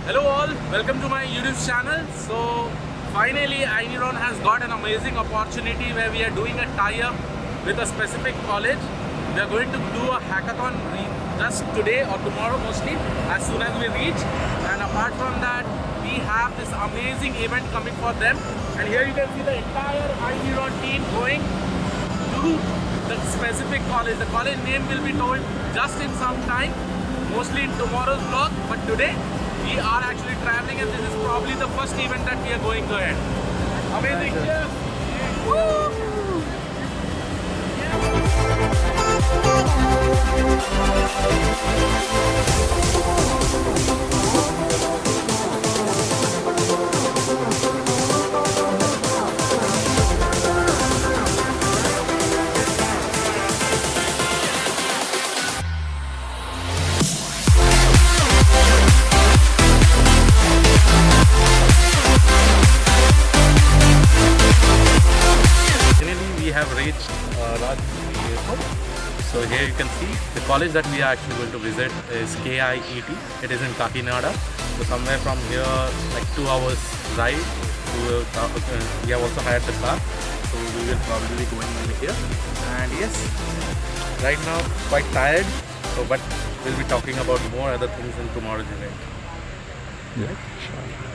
Hello all, welcome to my YouTube channel. So finally iNeuron has got an amazing opportunity where we are doing a tie-up with a specific college. We are going to do a hackathon just today or tomorrow mostly, as soon as we reach. And apart from that, we have this amazing event coming for them. And here you can see the entire iNeuron team going to the specific college. The college name will be told just in some time, mostly in tomorrow's vlog, but today we are actually traveling and this is probably the first event that we are going to attend. Amazing! Yes. Woo! We have reached Rajpuri Airport. So here you can see the college that we are actually going to visit is KIET. It is in Kakinada. So somewhere from here, like 2 hours ride. We have also hired the car. So we will probably be going over here. And yes, right now quite tired. So but we'll be talking about more other things in tomorrow's event. Yeah, sure.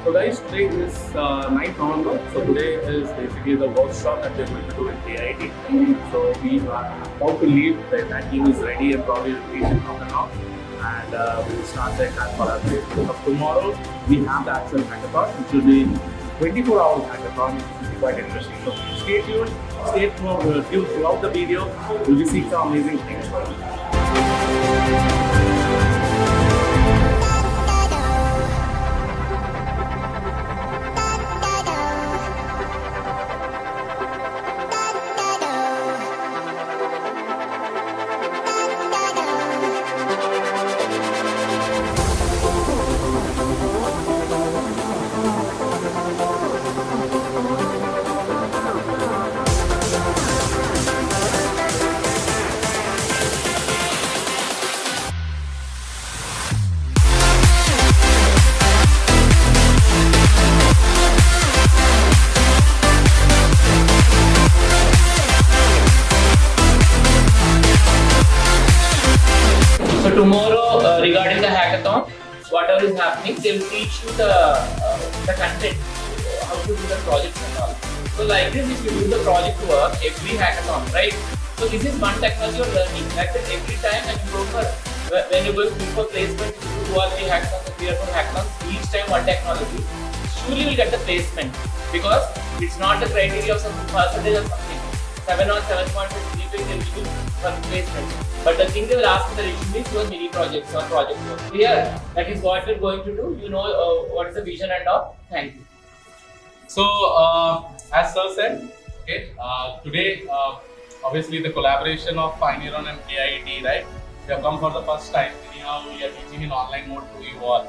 So guys, today is 9th November. So today is basically the workshop that we're going to do in KIT. So we are about to leave. That team is ready and probably will reach in half an hour. And we will start the entire collaboration. So tomorrow we have the actual hackathon, which will be 24 hours hackathon, which will be quite interesting. So stay tuned, stay tuned throughout the video. You'll be seeing some amazing things for you. So tomorrow, regarding the hackathon, whatever is happening, they will teach you the content, how to do the projects and all. So like this, if you do the project work every hackathon, right? So this is one technology you're learning. Like that every time when you go for placement, 2 or 3 hackathons, 3 or 4 hackathons, each time one technology, surely you will get the placement because it's not the criteria of some percentage or something. 7 or 7.5 Gpay they will give you for placement. But the thing they will ask in the resume is your mini projects or project work. Here, that is what we're going to do. You know what is the vision and all. Thank you. So, as Sir said, okay, today, obviously the collaboration of iNeuron and KIET, right? We have come for the first time. Anyhow, we are teaching in online mode to you all.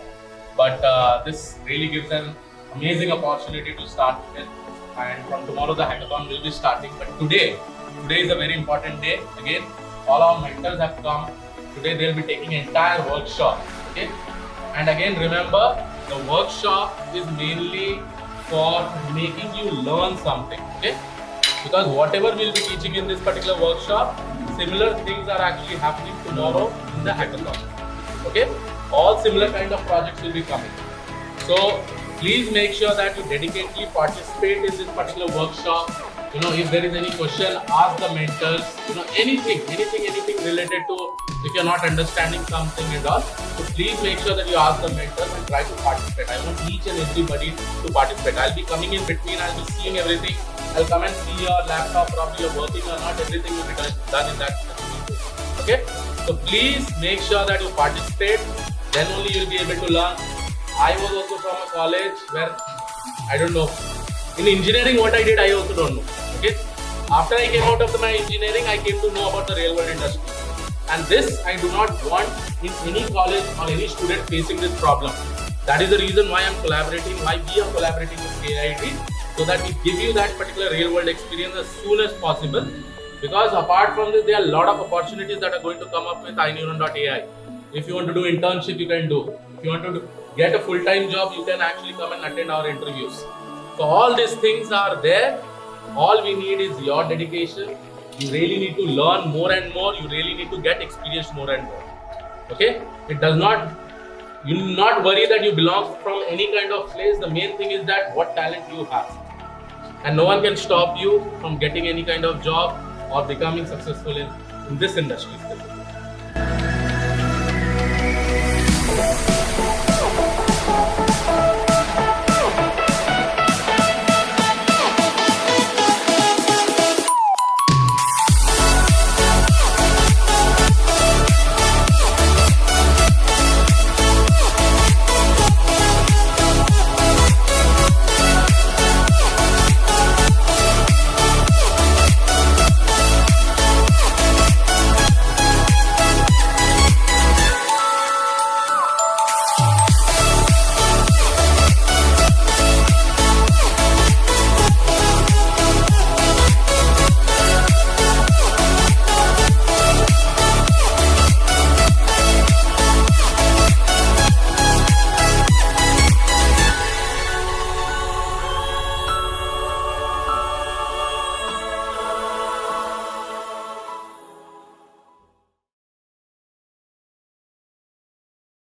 But this really gives an amazing opportunity to start with. And from tomorrow, the hackathon will be starting. But today is a very important day. Again, all our mentors have come. Today they'll be taking entire workshop. Okay, and again remember, the workshop is mainly for making you learn something. Okay, because whatever we'll be teaching in this particular workshop, similar things are actually happening tomorrow in the hackathon. Okay, all similar kind of projects will be coming. So please make sure that you dedicatedly participate in this particular workshop. You know, if there is any question, ask the mentors. You know, anything related to if you're not understanding something and all. So please make sure that you ask the mentors and try to participate. I want each and everybody to participate. I'll be coming in between. I'll be seeing everything. I'll come and see your laptop, probably you're working or not. Everything will be done in that. Okay. So please make sure that you participate. Then only you'll be able to learn. I was also from a college where I don't know. In engineering, what I did, I also don't know. Okay. After I came out of my engineering, I came to know about the real world industry. And this I do not want in any college or any student facing this problem. That is the reason why I'm collaborating, why we are collaborating with KIET, so that we give you that particular real world experience as soon as possible. Because apart from this, there are a lot of opportunities that are going to come up with iNeuron.ai. If you want to do internship, you can do. If you want to get a full-time job, you can actually come and attend our interviews. So all these things are there. All we need is your dedication. You really need to learn more and more. You really need to get experience more and more. Okay? It does not, you need not worry that you belong from any kind of place. The main thing is that what talent you have. And no one can stop you from getting any kind of job or becoming successful in this industry.